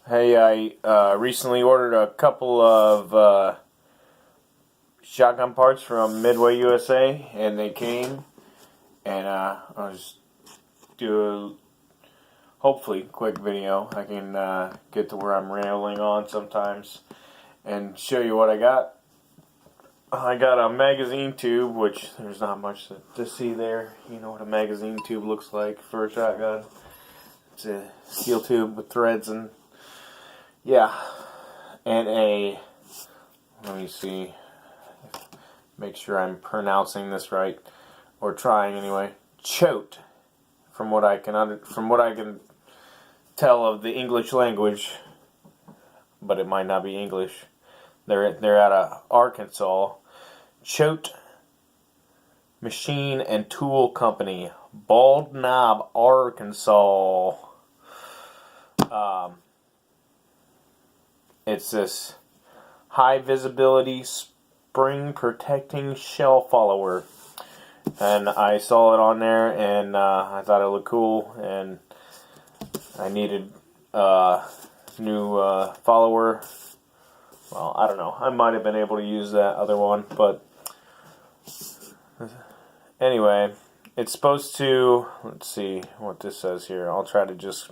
Hey, I recently ordered a couple of shotgun parts from Midway USA, and they came, and I'll just do a hopefully quick video. I can get to where I'm rambling on sometimes and show you what I got. I got a magazine tube, which there's not much to see there. You know what a magazine tube looks like for a shotgun. It's a steel tube with threads and yeah, and let me see, make sure I'm pronouncing this right, or trying anyway. Choate, from what I can tell of the English language, but it might not be English. They're out of Arkansas. Choate Machine and Tool Company, Bald Knob, Arkansas. It's this high visibility spring protecting shell follower, and I saw it on there, and I thought it looked cool, and I needed a new follower. Well, I don't know. I might have been able to use that other one, but anyway, it's supposed to. Let's see what this says here. I'll try to just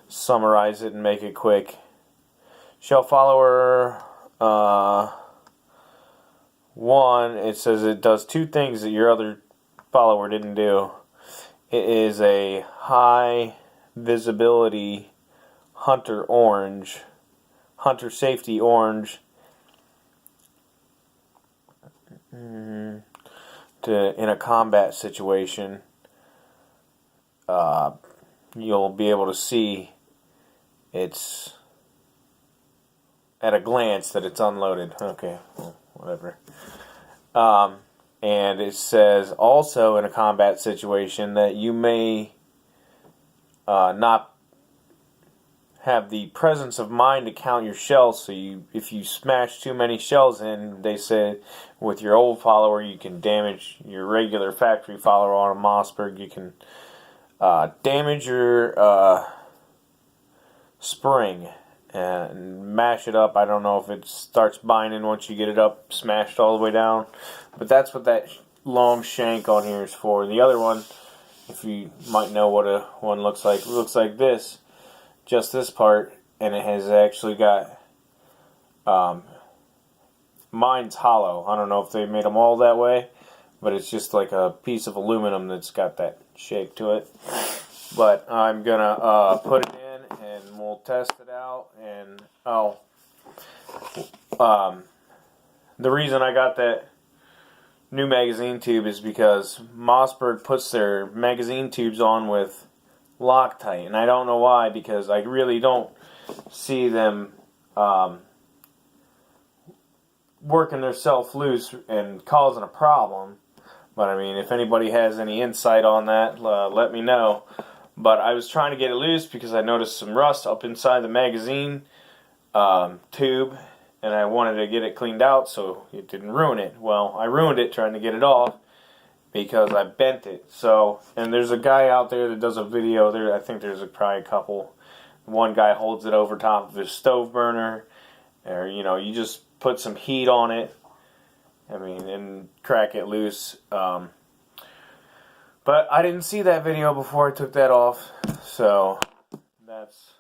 summarize it and make it quick. Shell follower 1, it says it does two things that your other follower didn't do. It is a high visibility hunter safety orange, in a combat situation. You'll be able to see it's at a glance that it's unloaded. Okay, well, whatever. And it says also in a combat situation that you may not have the presence of mind to count your shells. So if you smash too many shells in, they say with your old follower you can damage your regular factory follower on a Mossberg. You can damage your spring and mash it up. I don't know if it starts binding once you get it up smashed all the way down, but that's what that long shank on here is for. The other one, if you might know what one looks like, it looks like this, just this part, and it has actually got mine's hollow. I don't know if they made them all that way, but it's just like a piece of aluminum that's got that shape to it. But I'm gonna put it in and we'll test it out. And the reason I got that new magazine tube is because Mossberg puts their magazine tubes on with Loctite, and I don't know why, because I really don't see them working themselves loose and causing a problem. But I mean, if anybody has any insight on that, let me know. But I was trying to get it loose because I noticed some rust up inside the magazine tube, and I wanted to get it cleaned out so it didn't ruin it. Well, I ruined it trying to get it off because I bent it. So, and there's a guy out there that does a video there. I think there's probably a couple. One guy holds it over top of his stove burner, or you just put some heat on it. I mean, and crack it loose. But I didn't see that video before I took that off, so that's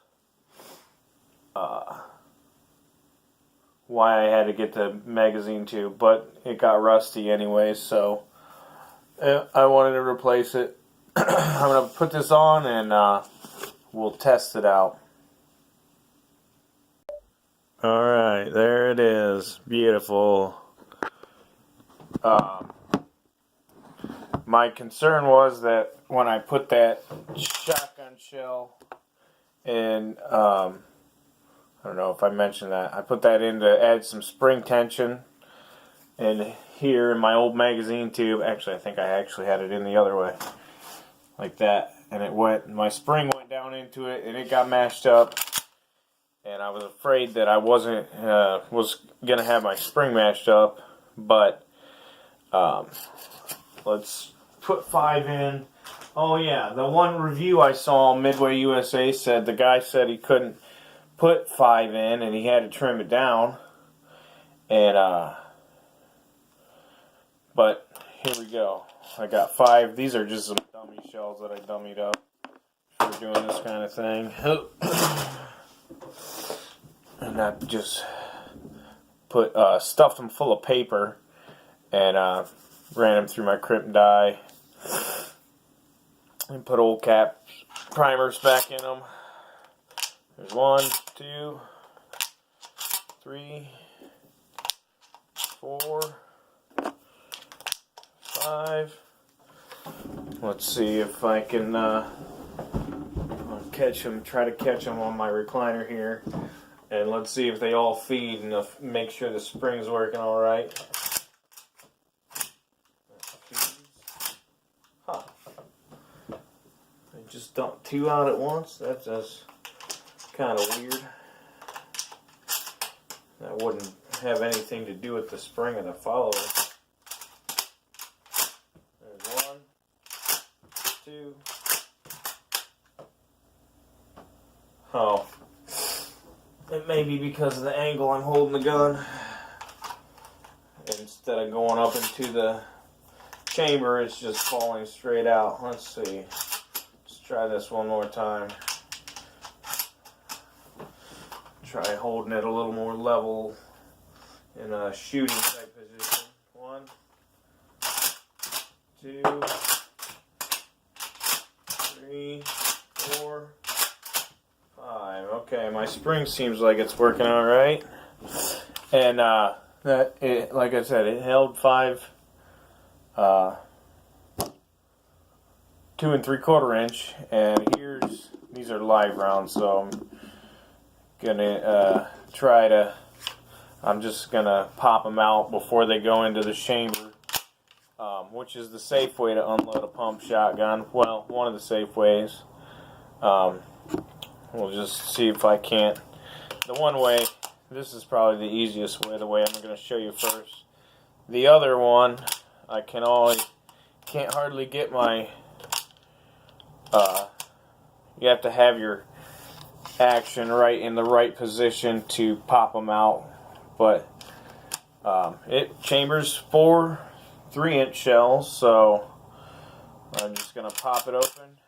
why I had to get the magazine tube. But it got rusty anyway, so I wanted to replace it. I'm going to put this on and we'll test it out. Alright, there it is. Beautiful. My concern was that when I put that shotgun shell in, I don't know if I mentioned that, I put that in to add some spring tension. And here in my old magazine tube, actually I think I actually had it in the other way, like that. And my spring went down into it and it got mashed up. And I was afraid that I was going to have my spring mashed up, but let's put 5 in. Oh yeah, the one review I saw on Midway USA said the guy said he couldn't put 5 in, and he had to trim it down. And but here we go. I got 5. These are just some dummy shells that I dummied up for doing this kind of thing. And I just put stuffed them full of paper and ran them through my crimp die and put old cap primers back in them. There's 1, 2, 3, 4, 5. Let's see if I can catch them. Try to catch them on my recliner here, and let's see if they all feed and make sure the spring's working all right. Huh. I just dumped 2 out at once. That's just kind of weird. That wouldn't have anything to do with the spring of the follower. There's 1, 2. Oh. It may be because of the angle I'm holding the gun. Instead of going up into the chamber, it's just falling straight out. Let's see. Let's try this one more time. Try holding it a little more level in a shooting type position. 1, 2, 3, 4, 5. Okay, my spring seems like it's working all right. And like I said, it held 5, 2 3/4 inch. And these are live rounds, so I'm gonna I'm just gonna pop them out before they go into the chamber, which is the safe way to unload a pump shotgun. Well, one of the safe ways. We'll just see if I can't. The one way, this is probably the easiest way, the way I'm going to show you first. The other one, I can't hardly get my, you have to have your action right in the right position to pop them out. But it chambers 4 3-inch shells, so I'm just going to pop it open.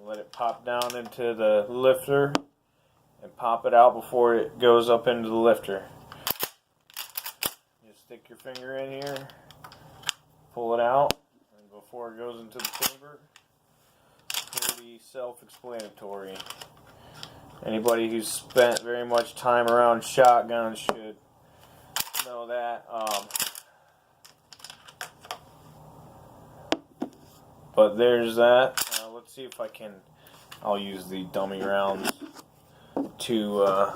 Let it pop down into the lifter and pop it out before it goes up into the lifter. Just stick your finger in here, pull it out, and before it goes into the chamber, pretty self-explanatory. Anybody who's spent very much time around shotguns should know that. But there's that. Let's see if I'll use the dummy rounds to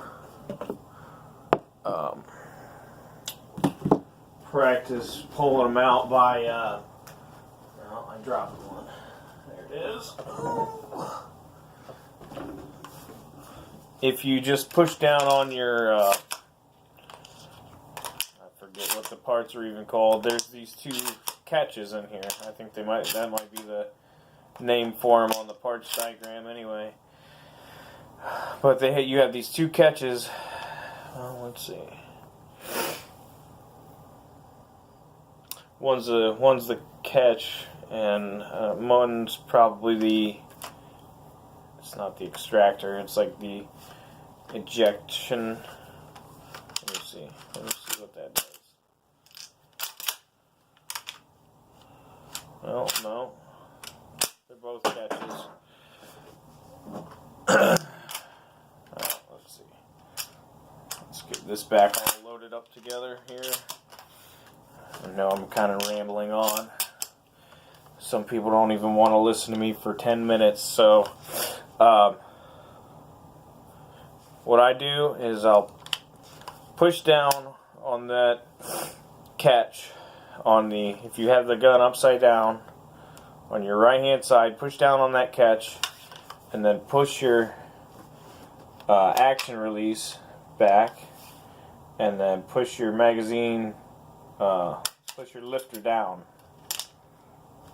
practice pulling them out by, well, I dropped one. There it is. If you just push down on your, I forget what the parts are even called, there's these 2 catches in here. I think that might be the name for them on the parts diagram anyway. But you have these 2 catches. Well, let's see. One's the catch, and one's probably it's not the extractor, it's like the ejection. Let me see what that does. Well, no. They're both catches. Let's see. Let's get this back all loaded up together here. I know I'm kind of rambling on. Some people don't even want to listen to me for 10 minutes. So, what I do is I'll push down on that catch if you have the gun upside down, on your right hand side, push down on that catch, and then push your action release back, and then push your magazine, push your lifter down,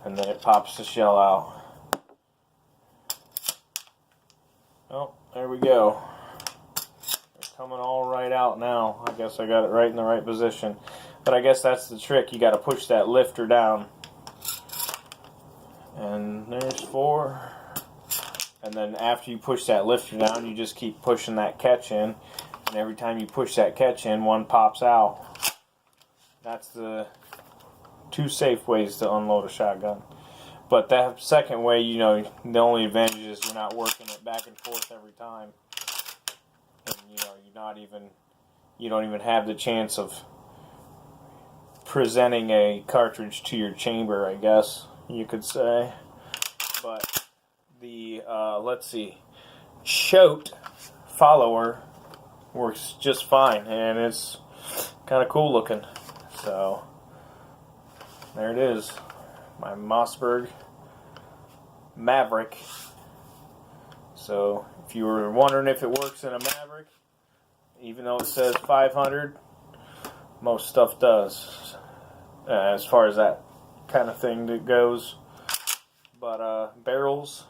and then it pops the shell out. Oh, there we go. coming all right out now. I guess I got it right in the right position. But I guess that's the trick. You got to push that lifter down. And there's 4. And then after you push that lifter down, you just keep pushing that catch in. And every time you push that catch in, one pops out. That's the 2 safe ways to unload a shotgun. But that second way, you know, the only advantage is you're not working it back and forth every time. And, you know, you don't even have the chance of presenting a cartridge to your chamber, I guess you could say. But the, let's see, Choate follower works just fine, and it's kind of cool looking. So, there it is. My Mossberg Maverick. So, if you were wondering if it works in a Maverick, even though it says 500, most stuff does, as far as that kind of thing that goes. But barrels,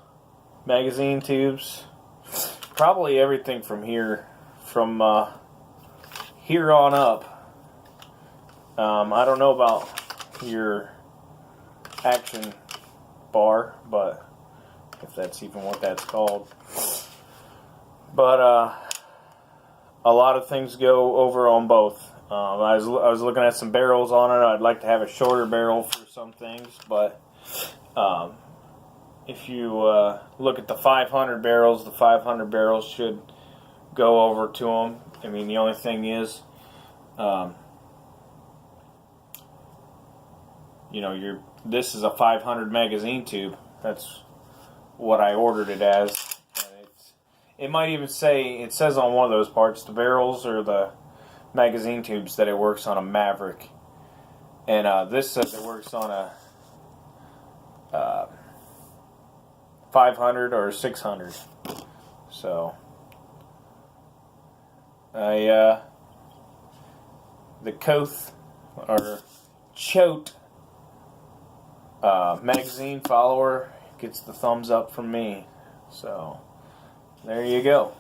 magazine tubes, probably everything from here on up. I don't know about your action bar, but if that's even what that's called. But a lot of things go over on both. I was looking at some barrels on it. I'd like to have a shorter barrel for some things, but if you look at the 500 barrels, the 500 barrels should go over to them. I mean, the only thing is, you know, this is a 500 magazine tube. That's what I ordered it as. And it might even say, it says on one of those parts, the barrels or the magazine tubes, that it works on a Maverick. And this says it works on a 500 or 600. So, the Choate magazine follower gets the thumbs up from me. So, there you go.